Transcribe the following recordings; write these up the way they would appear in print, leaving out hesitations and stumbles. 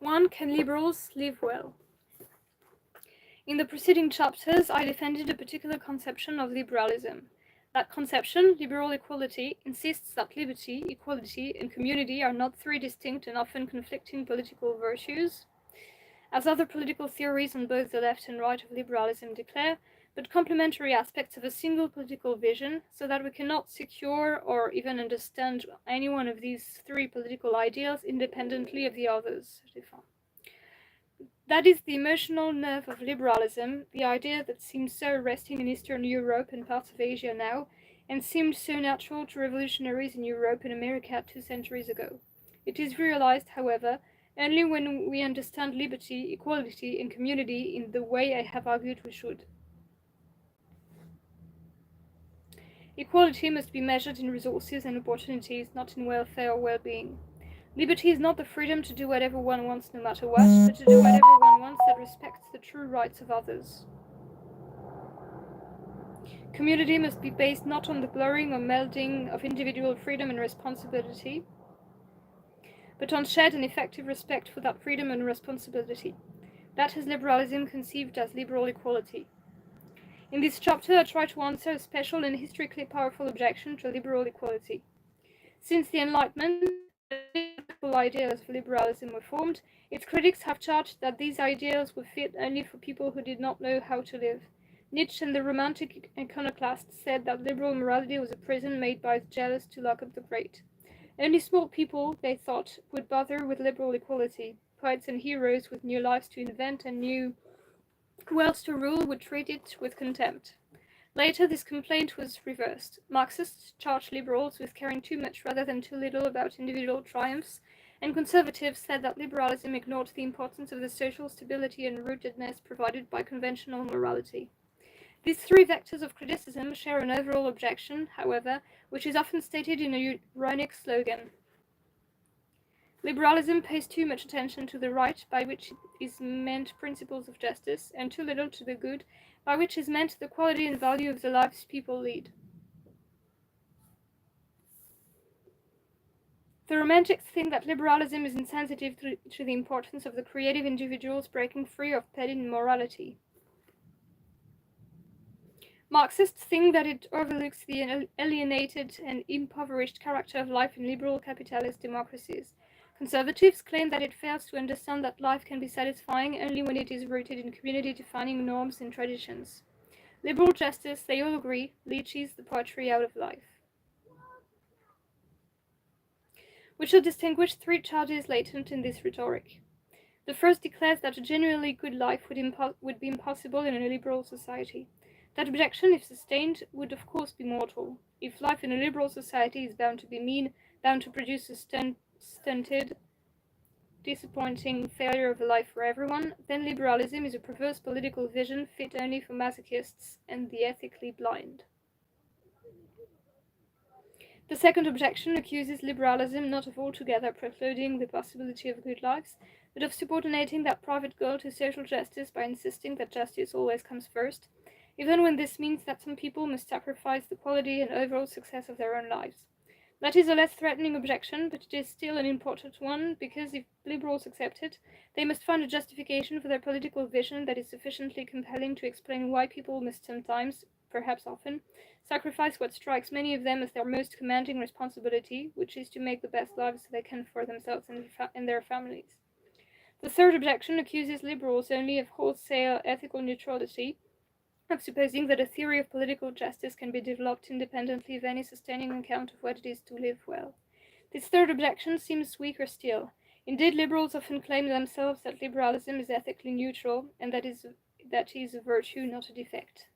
1. Can liberals live well? In the preceding chapters, I defended a particular conception of liberalism. That conception, liberal equality, insists that liberty, equality, and community are not three distinct and often conflicting political virtues, as other political theories on both the left and right of liberalism declare, but complementary aspects of a single political vision, so that we cannot secure or even understand any one of these three political ideals independently of the others. That is the emotional nerve of liberalism, the idea that seems so resting in Eastern Europe and parts of Asia now, and seemed so natural to revolutionaries in Europe and America 2 centuries ago. It is realized, however, only when we understand liberty, equality, and community in the way I have argued we should. Equality must be measured in resources and opportunities, not in welfare or well-being. Liberty is not the freedom to do whatever one wants no matter what, but to do whatever one wants that respects the true rights of others. Community must be based not on the blurring or melding of individual freedom and responsibility, but on shared and effective respect for that freedom and responsibility. That is liberalism conceived as liberal equality. In this chapter, I try to answer a special and historically powerful objection to liberal equality. Since the Enlightenment, the political ideals of liberalism were formed, its critics have charged that these ideals were fit only for people who did not know how to live. Nietzsche and the Romantic iconoclasts said that liberal morality was a prison made by the jealous to lock up the great. Only small people, they thought, would bother with liberal equality. Poets and heroes with new lives to invent and new worlds to rule would treat it with contempt. Later, this complaint was reversed. Marxists charged liberals with caring too much rather than too little about individual triumphs, and conservatives said that liberalism ignored the importance of the social stability and rootedness provided by conventional morality. These three vectors of criticism share an overall objection, however, which is often stated in a ironic slogan. Liberalism pays too much attention to the right, by which is meant principles of justice, and too little to the good, by which is meant the quality and value of the lives people lead. The Romantics think that liberalism is insensitive to the importance of the creative individuals breaking free of petty morality. Marxists think that it overlooks the alienated and impoverished character of life in liberal capitalist democracies. Conservatives claim that it fails to understand that life can be satisfying only when it is rooted in community-defining norms and traditions. Liberal justice, they all agree, leaches the poetry out of life. We shall distinguish three charges latent in this rhetoric. The first declares that a genuinely good life would be impossible in a liberal society. That objection, if sustained, would of course be mortal. If life in a liberal society is bound to be mean, bound to produce a stunted, disappointing failure of a life for everyone, then liberalism is a perverse political vision fit only for masochists and the ethically blind. The second objection accuses liberalism not of altogether precluding the possibility of good lives, but of subordinating that private goal to social justice by insisting that justice always comes first, even when this means that some people must sacrifice the quality and overall success of their own lives. That is a less threatening objection, but it is still an important one, because if liberals accept it, they must find a justification for their political vision that is sufficiently compelling to explain why people must sometimes, perhaps often, sacrifice what strikes many of them as their most commanding responsibility, which is to make the best lives they can for themselves and their families. The third objection accuses liberals only of wholesale ethical neutrality, of supposing that a theory of political justice can be developed independently of any sustaining account of what it is to live well. This third objection seems weaker still. Indeed, liberals often claim themselves that liberalism is ethically neutral, and that is a virtue, not a defect.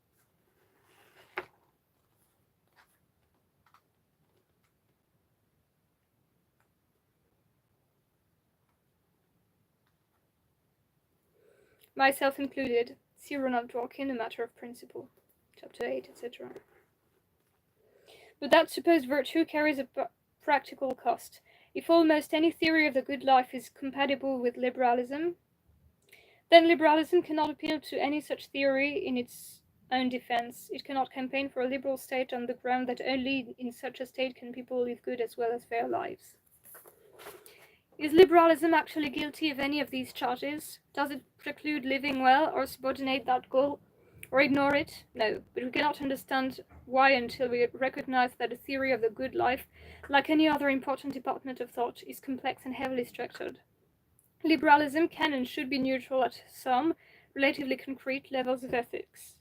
Myself included. See Ronald Dworkin, A Matter of Principle, Chapter 8, etc. But that supposed virtue carries a practical cost. If almost any theory of the good life is compatible with liberalism, then liberalism cannot appeal to any such theory in its own defense. It cannot campaign for a liberal state on the ground that only in such a state can people live good as well as fair lives. Is liberalism actually guilty of any of these charges? Does it preclude living well or subordinate that goal or ignore it? No, but we cannot understand why until we recognize that the theory of the good life, like any other important department of thought, is complex and heavily structured. Liberalism can and should be neutral at some, relatively concrete levels of ethics.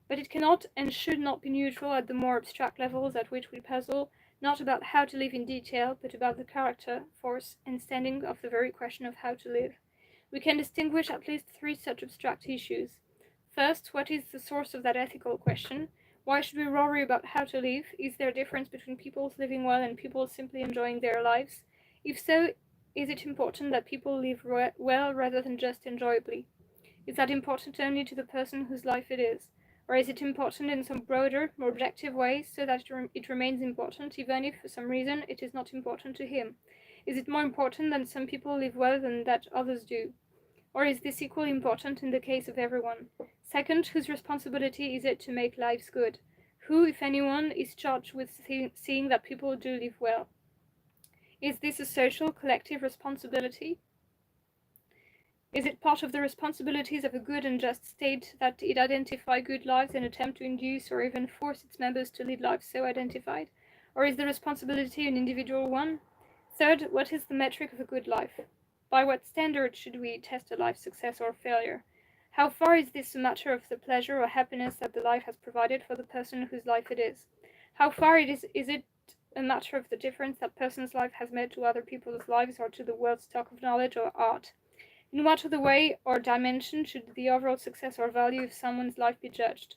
But it cannot and should not be neutral at the more abstract levels at which we puzzle, not about how to live in detail, but about the character, force, and standing of the very question of how to live. We can distinguish at least three such abstract issues. First, what is the source of that ethical question? Why should we worry about how to live? Is there a difference between people living well and people simply enjoying their lives? If so, is it important that people live well rather than just enjoyably? Is that important only to the person whose life it is? Or is it important in some broader, more objective way, so that it remains important, even if, for some reason, it is not important to him? Is it more important that some people live well than that others do? Or is this equally important in the case of everyone? Second, whose responsibility is it to make lives good? Who, if anyone, is charged with seeing that people do live well? Is this a social, collective responsibility? Is it part of the responsibilities of a good and just state that it identify good lives and attempt to induce or even force its members to lead lives so identified? Or is the responsibility an individual one? Third, what is the metric of a good life? By what standard should we test a life's success or failure? How far is this a matter of the pleasure or happiness that the life has provided for the person whose life it is? How far is it a matter of the difference that person's life has made to other people's lives or to the world's stock of knowledge or art? In what other way or dimension should the overall success or value of someone's life be judged?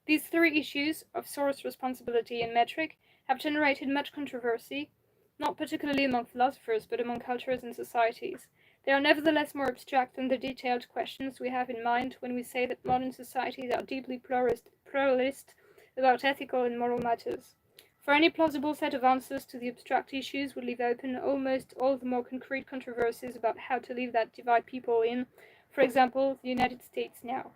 These three issues of source, responsibility, and metric have generated much controversy, not particularly among philosophers, but among cultures and societies. They are nevertheless more abstract than the detailed questions we have in mind when we say that modern societies are deeply pluralist about ethical and moral matters. For any plausible set of answers to the abstract issues would leave open almost all the more concrete controversies about how to live that divide people in, for example, the United States now.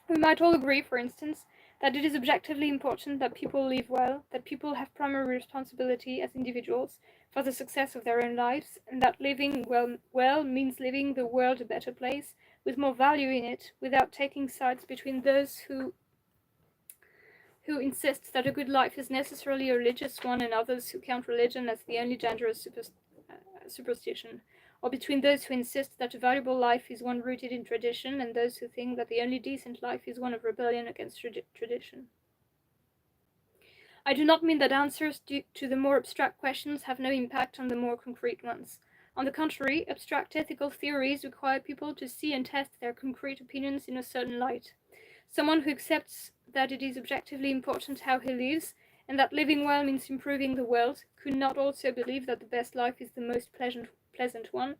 We might all agree, for instance, that it is objectively important that people live well, that people have primary responsibility as individuals for the success of their own lives, and that living well means leaving the world a better place, with more value in it, without taking sides between those who insists that a good life is necessarily a religious one and others who count religion as the only dangerous superstition, or between those who insist that a valuable life is one rooted in tradition and those who think that the only decent life is one of rebellion against tradition. I do not mean that answers to the more abstract questions have no impact on the more concrete ones. On the contrary, abstract ethical theories require people to see and test their concrete opinions in a certain light. Someone who accepts that it is objectively important how he lives, and that living well means improving the world, could not also believe that the best life is the most pleasant one,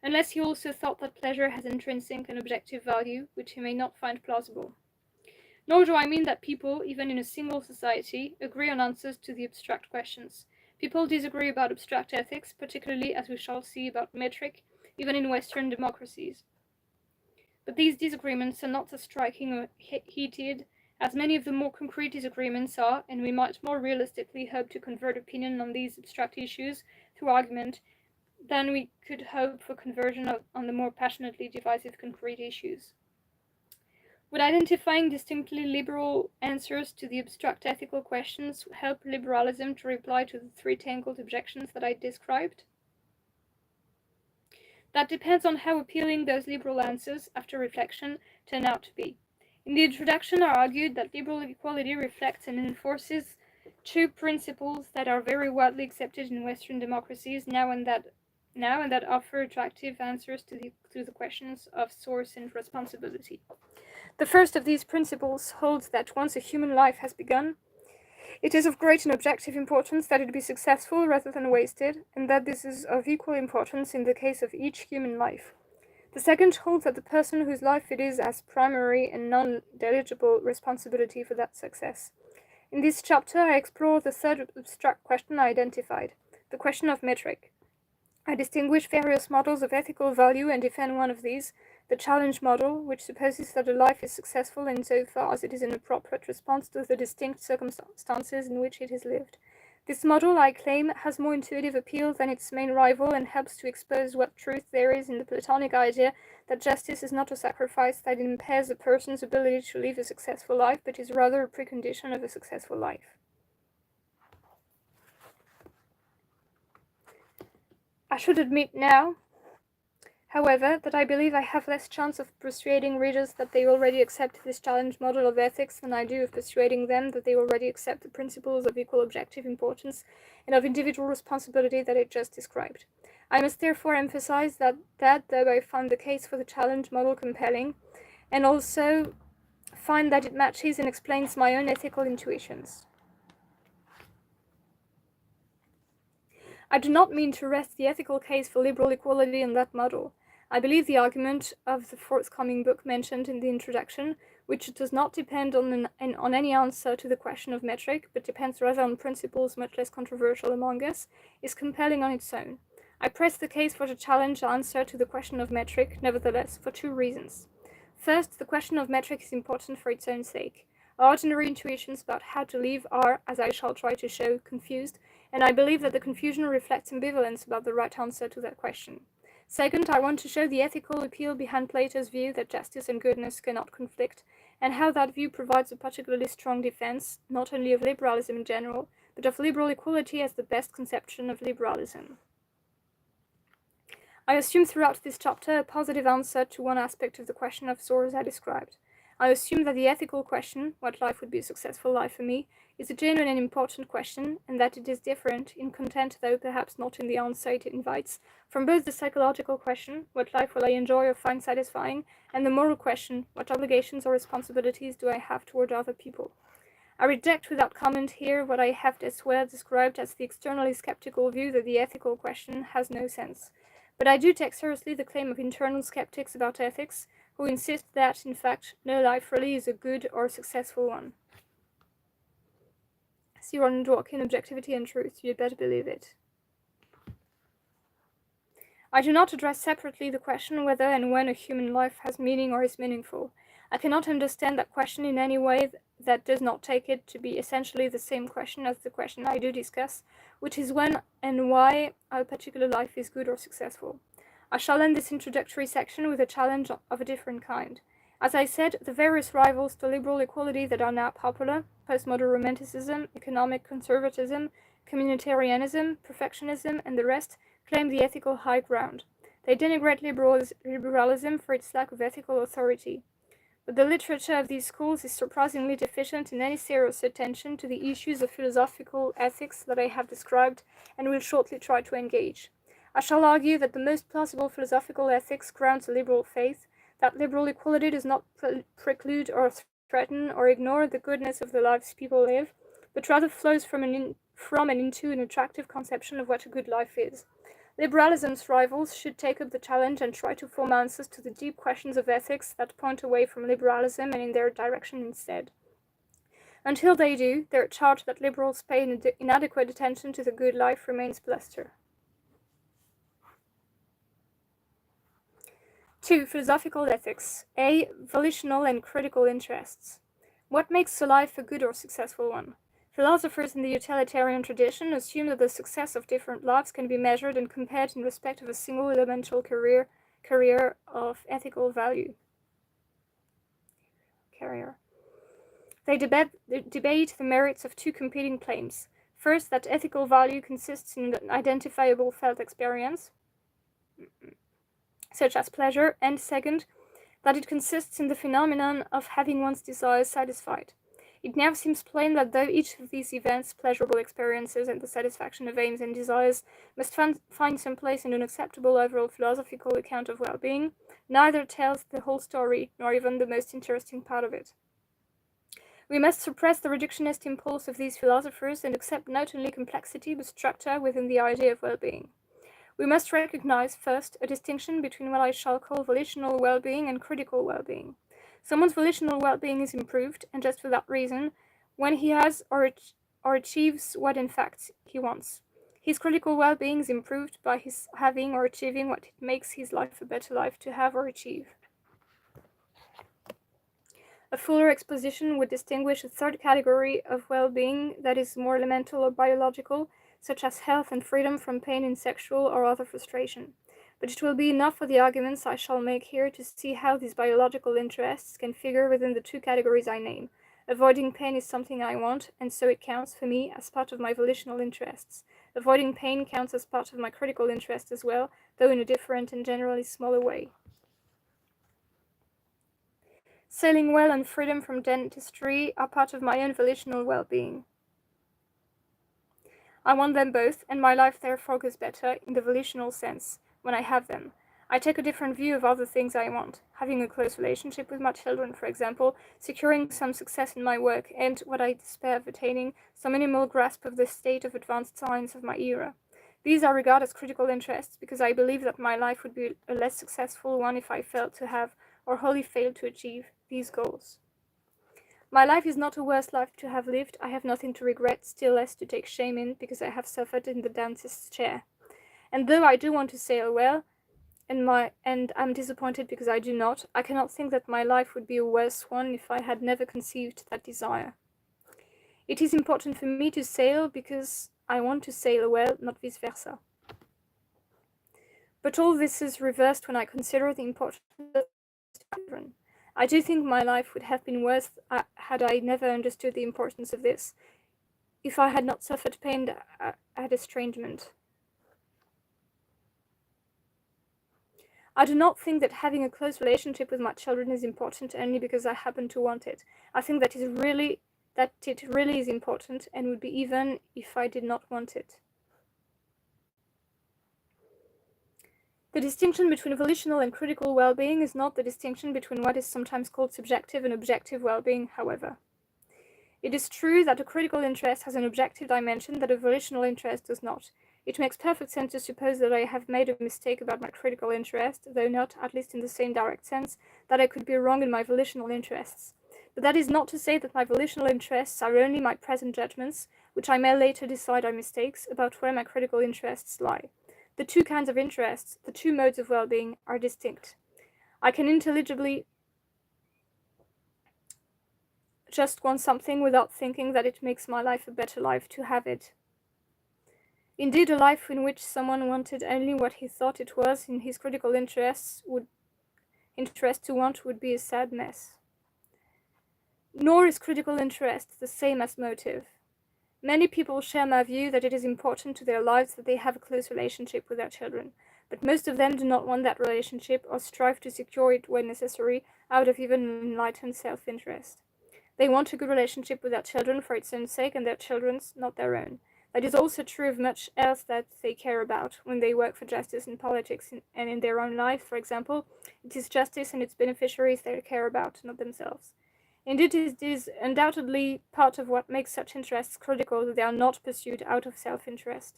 unless he also thought that pleasure has intrinsic and objective value, which he may not find plausible. Nor do I mean that people, even in a single society, agree on answers to the abstract questions. People disagree about abstract ethics, particularly, as we shall see, about metric, even in Western democracies. But these disagreements are not as striking or heated as many of the more concrete disagreements are, and we might more realistically hope to convert opinion on these abstract issues through argument than we could hope for conversion on the more passionately divisive concrete issues. Would identifying distinctly liberal answers to the abstract ethical questions help liberalism to reply to the three tangled objections that I described? That depends on how appealing those liberal answers, after reflection, turn out to be. In the introduction, I argued that liberal equality reflects and enforces two principles that are very widely accepted in Western democracies now and that offer attractive answers to the questions of source and responsibility. The first of these principles holds that once a human life has begun, it is of great and objective importance that it be successful rather than wasted, and that this is of equal importance in the case of each human life. The second holds that the person whose life it is has primary and non-delegible responsibility for that success. In this chapter, I explore the third abstract question I identified, the question of metric. I distinguish various models of ethical value and defend one of these, the challenge model, which supposes that a life is successful insofar as it is an appropriate response to the distinct circumstances in which it is lived. This model, I claim, has more intuitive appeal than its main rival and helps to expose what truth there is in the Platonic idea that justice is not a sacrifice that impairs a person's ability to live a successful life, but is rather a precondition of a successful life. I should admit now, however, that I believe I have less chance of persuading readers that they already accept this challenge model of ethics than I do of persuading them that they already accept the principles of equal objective importance and of individual responsibility that I just described. I must therefore emphasize that though I find the case for the challenge model compelling, and also find that it matches and explains my own ethical intuitions. I do not mean to rest the ethical case for liberal equality on that model. I believe the argument of the forthcoming book mentioned in the introduction, which does not depend on any answer to the question of metric, but depends rather on principles much less controversial among us, is compelling on its own. I press the case for the challenge answer to the question of metric, nevertheless, for two reasons. First, the question of metric is important for its own sake. Our ordinary intuitions about how to live are, as I shall try to show, confused, and I believe that the confusion reflects ambivalence about the right answer to that question. Second, I want to show the ethical appeal behind Plato's view that justice and goodness cannot conflict, and how that view provides a particularly strong defense, not only of liberalism in general, but of liberal equality as the best conception of liberalism. I assume throughout this chapter a positive answer to one aspect of the question of source I described. I assume that the ethical question, what life would be a successful life for me, is a genuine and important question, and that it is different in content, though perhaps not in the answer it invites, from both the psychological question, what life will I enjoy or find satisfying, and the moral question, what obligations or responsibilities do I have toward other people. I reject without comment here what I have elsewhere described as the externally skeptical view that the ethical question has no sense. But I do take seriously the claim of internal skeptics about ethics, who insist that, in fact, no life really is a good or successful one. See Ron Dworkin, Objectivity and Truth, you'd better believe it. I do not address separately the question whether and when a human life has meaning or is meaningful. I cannot understand that question in any way that does not take it to be essentially the same question as the question I do discuss, which is when and why a particular life is good or successful. I shall end this introductory section with a challenge of a different kind. As I said, the various rivals to liberal equality that are now popular, postmodern romanticism, economic conservatism, communitarianism, perfectionism, and the rest, claim the ethical high ground. They denigrate liberalism for its lack of ethical authority. But the literature of these schools is surprisingly deficient in any serious attention to the issues of philosophical ethics that I have described and will shortly try to engage. I shall argue that the most plausible philosophical ethics grounds a liberal faith, that liberal equality does not preclude or threaten or ignore the goodness of the lives people live, but rather flows from and into an attractive conception of what a good life is. Liberalism's rivals should take up the challenge and try to form answers to the deep questions of ethics that point away from liberalism and in their direction instead. Until they do, their charge that liberals pay inadequate attention to the good life remains bluster. 2. Philosophical ethics. A. Volitional and critical interests. What makes a life a good or successful one? Philosophers in the utilitarian tradition assume that the success of different lives can be measured and compared in respect of a single elemental career of ethical value. They debate the merits of two competing claims. First, that ethical value consists in an identifiable felt experience, such as pleasure, and second, that it consists in the phenomenon of having one's desires satisfied. It now seems plain that though each of these events, pleasurable experiences and the satisfaction of aims and desires, must find some place in an acceptable overall philosophical account of well-being, neither tells the whole story, nor even the most interesting part of it. We must suppress the reductionist impulse of these philosophers and accept not only complexity but structure within the idea of well-being. We must recognize, first, a distinction between what I shall call volitional well-being and critical well-being. Someone's volitional well-being is improved, and just for that reason, when he has or achieves what in fact he wants. His critical well-being is improved by his having or achieving what makes his life a better life to have or achieve. A fuller exposition would distinguish a third category of well-being that is more elemental or biological, such as health and freedom from pain in sexual or other frustration. But it will be enough for the arguments I shall make here to see how these biological interests can figure within the two categories I name. Avoiding pain is something I want, and so it counts for me as part of my volitional interests. Avoiding pain counts as part of my critical interest as well, though in a different and generally smaller way. Sailing well and freedom from dentistry are part of my own volitional well-being. I want them both, and my life therefore goes better, in the volitional sense, when I have them. I take a different view of other things I want, having a close relationship with my children, for example, securing some success in my work, and, what I despair of attaining, some minimal grasp of the state of advanced science of my era. These I regard as critical interests, because I believe that my life would be a less successful one if I failed to have, or wholly failed to achieve, these goals. My life is not a worse life to have lived. I have nothing to regret, still less to take shame in, because I have suffered in the dentist's chair. And though I do want to sail well, and I'm disappointed because I do not, I cannot think that my life would be a worse one if I had never conceived that desire. It is important for me to sail because I want to sail well, not vice versa. But all this is reversed when I consider the importance of children. I do think my life would have been worse had I never understood the importance of this, if I had not suffered pain at estrangement. I do not think that having a close relationship with my children is important only because I happen to want it. I think that it really is important, and would be even if I did not want it. The distinction between volitional and critical well-being is not the distinction between what is sometimes called subjective and objective well-being, however. It is true that a critical interest has an objective dimension that a volitional interest does not. It makes perfect sense to suppose that I have made a mistake about my critical interest, though not, at least in the same direct sense, that I could be wrong in my volitional interests. But that is not to say that my volitional interests are only my present judgments, which I may later decide are mistakes, about where my critical interests lie. The two kinds of interests, the two modes of well-being, are distinct. I can intelligibly just want something without thinking that it makes my life a better life to have it. Indeed, a life in which someone wanted only what he thought it was in his critical interest to want would be a sad mess. Nor is critical interest the same as motive. Many people share my view that it is important to their lives that they have a close relationship with their children, but most of them do not want that relationship or strive to secure it when necessary out of even an enlightened self-interest. They want a good relationship with their children for its own sake and their children's, not their own. That is also true of much else that they care about when they work for justice in politics and in their own life, for example. It is justice and its beneficiaries they care about, not themselves. Indeed, it is undoubtedly part of what makes such interests critical that they are not pursued out of self-interest.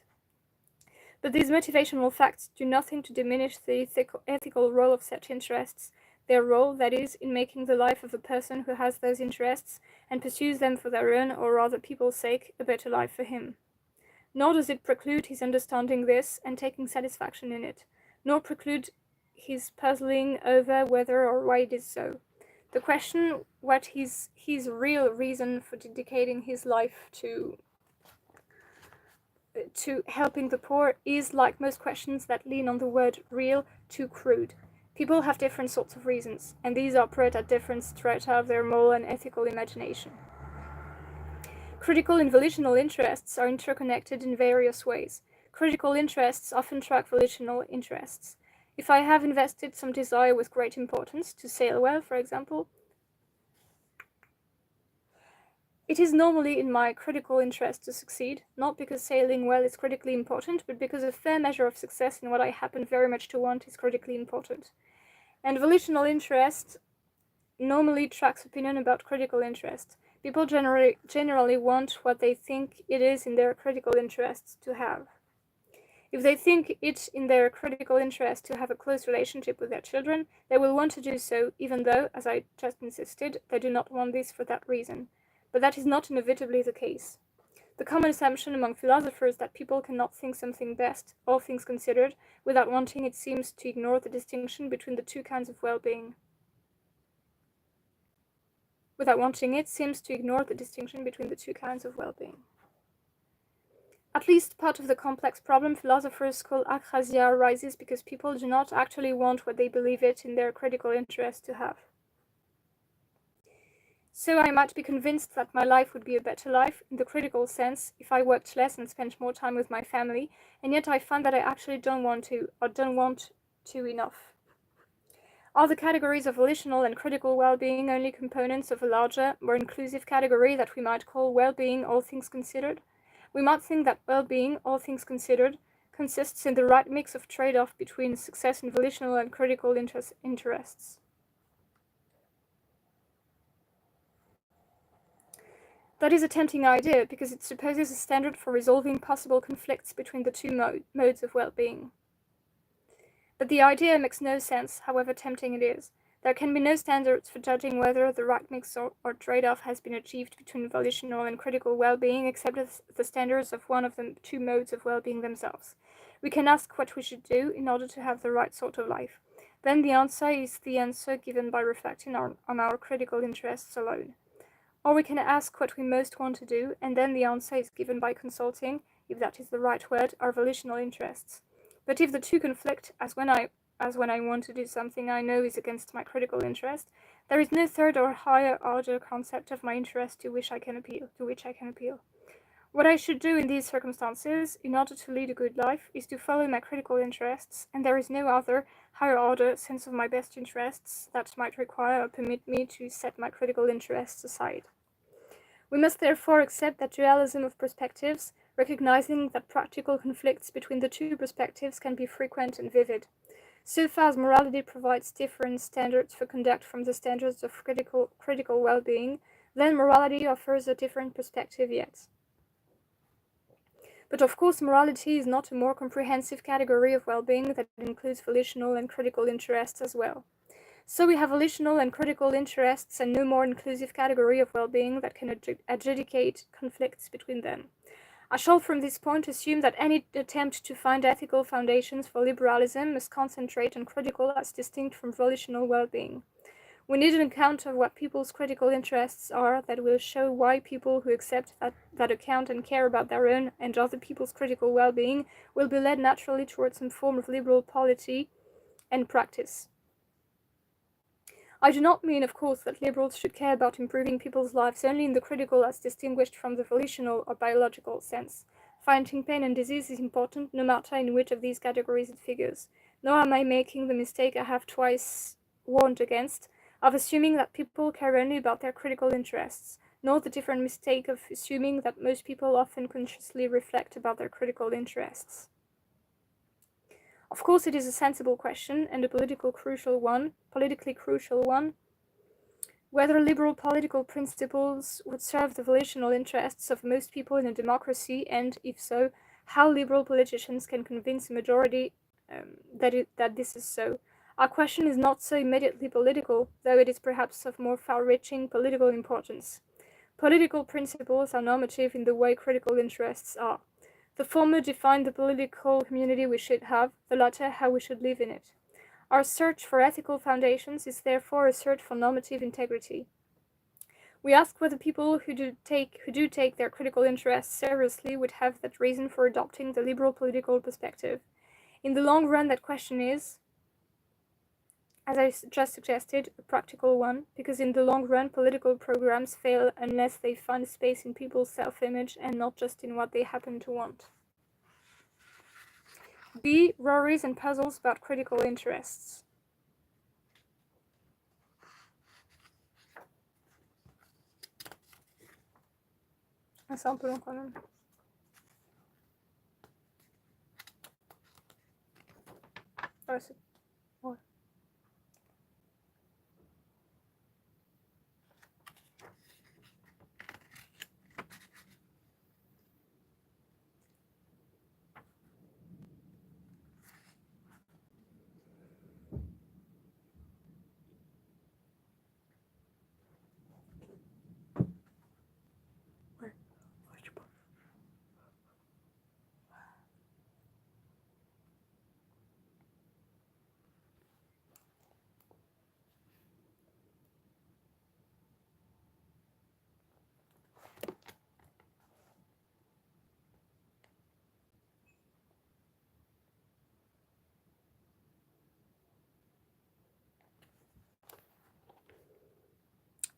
But these motivational facts do nothing to diminish the ethical role of such interests, their role, that is, in making the life of a person who has those interests and pursues them for their own or other people's sake a better life for him. Nor does it preclude his understanding this and taking satisfaction in it, nor preclude his puzzling over whether or why it is so. The question what his real reason for dedicating his life to helping the poor is, like most questions that lean on the word real, too crude. People have different sorts of reasons, and these operate at different strata of their moral and ethical imagination. Critical and volitional interests are interconnected in various ways. Critical interests often track volitional interests. If I have invested some desire with great importance, to sail well, for example, it is normally in my critical interest to succeed, not because sailing well is critically important, but because a fair measure of success in what I happen very much to want is critically important. And volitional interest normally tracks opinion about critical interest. People generally want what they think it is in their critical interests to have. If they think it in their critical interest to have a close relationship with their children, they will want to do so, even though, as I just insisted, they do not want this for that reason. But that is not inevitably the case. The common assumption among philosophers that people cannot think something best, all things considered, without wanting it seems to ignore the distinction between the two kinds of well-being. without wanting it, seems to ignore the distinction between the two kinds of well-being. At least part of the complex problem philosophers call akrasia arises because people do not actually want what they believe it in their critical interest to have. So I might be convinced that my life would be a better life, in the critical sense, if I worked less and spent more time with my family, and yet I find that I actually don't want to, or don't want to enough. Are the categories of volitional and critical well-being only components of a larger, more inclusive category that we might call well-being, all things considered? We might think that well-being, all things considered, consists in the right mix of trade-off between success in volitional and critical interests. That is a tempting idea because it supposes a standard for resolving possible conflicts between the two modes of well-being. But the idea makes no sense, however tempting it is. There can be no standards for judging whether the right mix or trade-off has been achieved between volitional and critical well-being except the standards of one of the two modes of well-being themselves. We can ask what we should do in order to have the right sort of life. Then the answer is the answer given by reflecting on our critical interests alone. Or we can ask what we most want to do, and then the answer is given by consulting, if that is the right word, our volitional interests. But if the two conflict, as when I want to do something I know is against my critical interest, there is no third or higher order concept of my interest to which I can appeal. What I should do in these circumstances, in order to lead a good life, is to follow my critical interests, and there is no other higher order sense of my best interests that might require or permit me to set my critical interests aside. We must therefore accept that dualism of perspectives, recognizing that practical conflicts between the two perspectives can be frequent and vivid. So far as morality provides different standards for conduct from the standards of critical well-being, then morality offers a different perspective yet. But of course, morality is not a more comprehensive category of well-being that includes volitional and critical interests as well. So we have volitional and critical interests and no more inclusive category of well-being that can adjudicate conflicts between them. I shall from this point assume that any attempt to find ethical foundations for liberalism must concentrate on critical as distinct from volitional well-being. We need an account of what people's critical interests are that will show why people who accept that account and care about their own and other people's critical well-being will be led naturally towards some form of liberal polity and practice. I do not mean, of course, that liberals should care about improving people's lives only in the critical as distinguished from the volitional or biological sense. Fighting pain and disease is important no matter in which of these categories it figures. Nor am I making the mistake I have twice warned against, of assuming that people care only about their critical interests, nor the different mistake of assuming that most people often consciously reflect about their critical interests. Of course, it is a sensible question, and a politically crucial one, whether liberal political principles would serve the volitional interests of most people in a democracy, and, if so, how liberal politicians can convince a majority that this is so. Our question is not so immediately political, though it is perhaps of more far-reaching political importance. Political principles are normative in the way critical interests are. The former define the political community we should have, the latter how we should live in it. Our search for ethical foundations is therefore a search for normative integrity. We ask whether people who do take their critical interests seriously would have that reason for adopting the liberal political perspective. In the long run, that question is, as I just suggested, a practical one, because in the long run, political programs fail unless they find space in people's self-image and not just in what they happen to want. B. Worries and puzzles about critical interests. C'est un peu long quand même. Ouais, c'est... Ouais.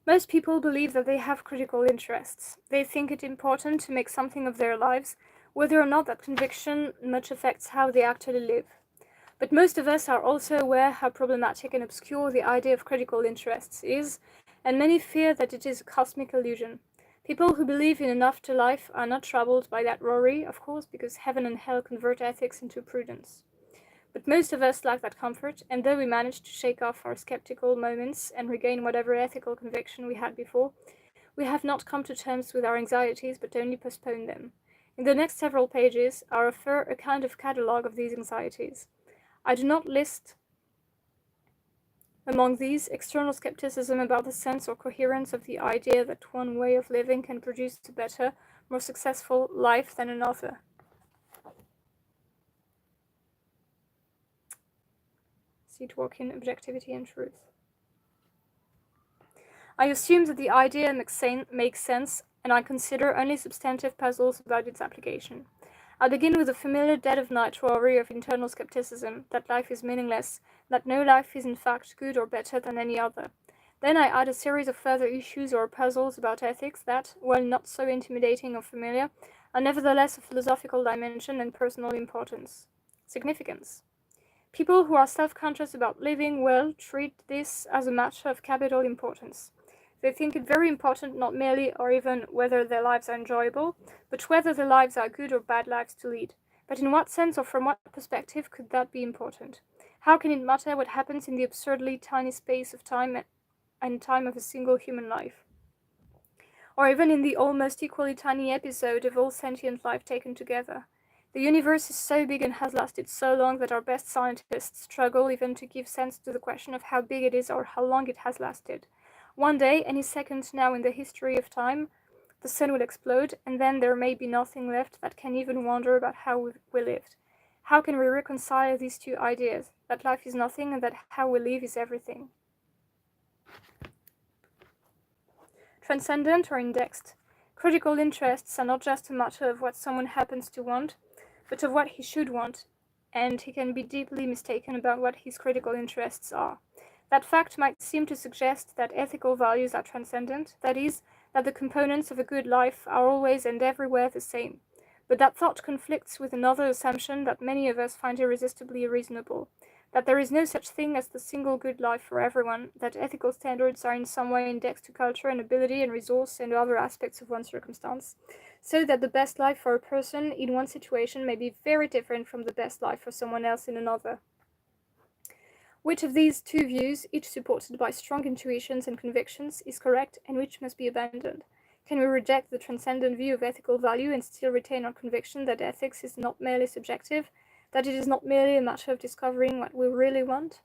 Most people believe that they have critical interests. They think it important to make something of their lives, whether or not that conviction much affects how they actually live. But most of us are also aware how problematic and obscure the idea of critical interests is, and many fear that it is a cosmic illusion. People who believe in an afterlife are not troubled by that worry, of course, because heaven and hell convert ethics into prudence. But most of us lack that comfort, and though we manage to shake off our skeptical moments and regain whatever ethical conviction we had before, we have not come to terms with our anxieties but only postponed them. In the next several pages, I offer a kind of catalogue of these anxieties. I do not list among these external skepticism about the sense or coherence of the idea that one way of living can produce a better, more successful life than another. See Dworkin, Objectivity and Truth. I assume that the idea makes sense, and I consider only substantive puzzles about its application. I begin with the familiar dead-of-night worry of internal skepticism, that life is meaningless, that no life is in fact good or better than any other. Then I add a series of further issues or puzzles about ethics that, while not so intimidating or familiar, are nevertheless of philosophical dimension and personal significance. People who are self-conscious about living well treat this as a matter of capital importance. They think it very important not merely or even whether their lives are enjoyable, but whether their lives are good or bad lives to lead. But in what sense or from what perspective could that be important? How can it matter what happens in the absurdly tiny space of time and time of a single human life? Or even in the almost equally tiny episode of all sentient life taken together? The universe is so big and has lasted so long that our best scientists struggle even to give sense to the question of how big it is or how long it has lasted. One day, any second now in the history of time, the sun will explode, and then there may be nothing left that can even wonder about how we lived. How can we reconcile these two ideas, that life is nothing and that how we live is everything? Transcendent or indexed. Critical interests are not just a matter of what someone happens to want, but of what he should want, and he can be deeply mistaken about what his critical interests are. That fact might seem to suggest that ethical values are transcendent, that is, that the components of a good life are always and everywhere the same. But that thought conflicts with another assumption that many of us find irresistibly reasonable, that there is no such thing as the single good life for everyone, that ethical standards are in some way indexed to culture and ability and resource and other aspects of one's circumstance, so that the best life for a person in one situation may be very different from the best life for someone else in another. Which of these two views, each supported by strong intuitions and convictions, is correct and which must be abandoned? Can we reject the transcendent view of ethical value and still retain our conviction that ethics is not merely subjective, that it is not merely a matter of discovering what we really want?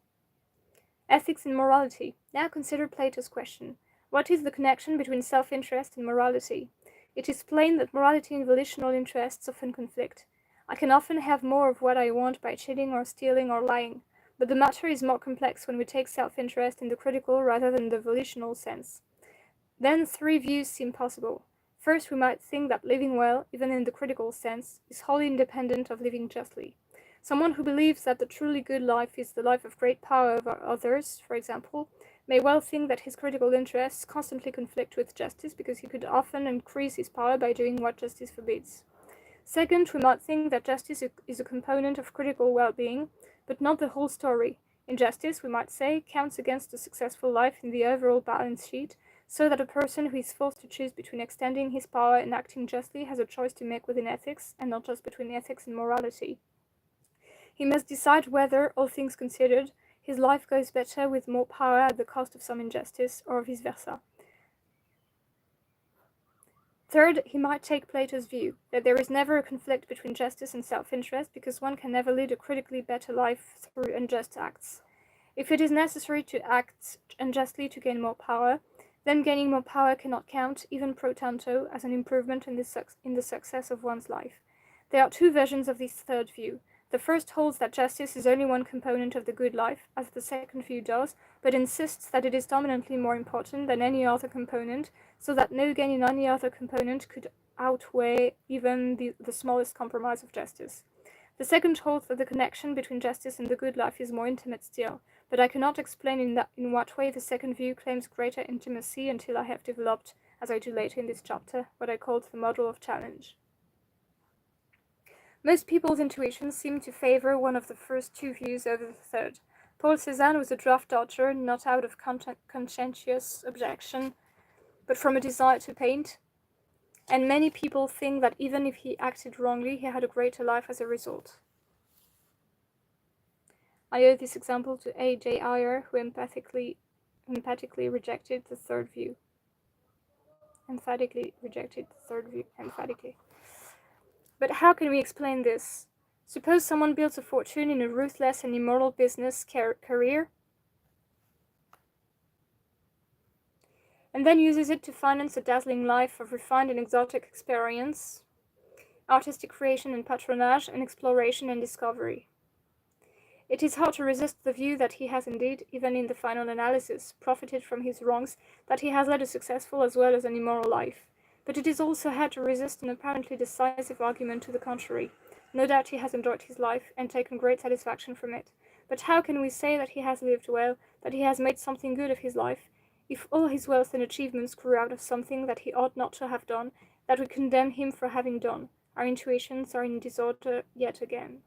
Ethics and morality. Now consider Plato's question. What is the connection between self-interest and morality? It is plain that morality and volitional interests often conflict. I can often have more of what I want by cheating or stealing or lying, but the matter is more complex when we take self-interest in the critical rather than the volitional sense. Then three views seem possible. First, we might think that living well, even in the critical sense, is wholly independent of living justly. Someone who believes that the truly good life is the life of great power over others, for example, may well think that his critical interests constantly conflict with justice because he could often increase his power by doing what justice forbids. Second, we might think that justice is a component of critical well-being, but not the whole story. Injustice, we might say, counts against a successful life in the overall balance sheet, so that a person who is forced to choose between extending his power and acting justly has a choice to make within ethics, and not just between ethics and morality. He must decide whether, all things considered, his life goes better with more power at the cost of some injustice, or vice versa. Third, he might take Plato's view, that there is never a conflict between justice and self-interest because one can never lead a critically better life through unjust acts. If it is necessary to act unjustly to gain more power, then gaining more power cannot count, even pro tanto, as an improvement in the success of one's life. There are two versions of this third view. The first holds that justice is only one component of the good life, as the second view does, but insists that it is dominantly more important than any other component, so that no gain in any other component could outweigh even the smallest compromise of justice. The second holds that the connection between justice and the good life is more intimate still, but I cannot explain in what way the second view claims greater intimacy until I have developed, as I do later in this chapter, what I called the model of challenge. Most people's intuitions seem to favor one of the first two views over the third. Paul Cézanne was a draft dodger, not out of conscientious objection, but from a desire to paint, and many people think that even if he acted wrongly, he had a greater life as a result. I owe this example to A.J. Ayer, who emphatically rejected the third view. Emphatically. But how can we explain this? Suppose someone builds a fortune in a ruthless and immoral business career, and then uses it to finance a dazzling life of refined and exotic experience, artistic creation and patronage, and exploration and discovery. It is hard to resist the view that he has indeed, even in the final analysis, profited from his wrongs, that he has led a successful as well as an immoral life. But it is also hard to resist an apparently decisive argument to the contrary. No doubt he has enjoyed his life, and taken great satisfaction from it. But how can we say that he has lived well, that he has made something good of his life, if all his wealth and achievements grew out of something that he ought not to have done, that we condemn him for having done? Our intuitions are in disorder yet again.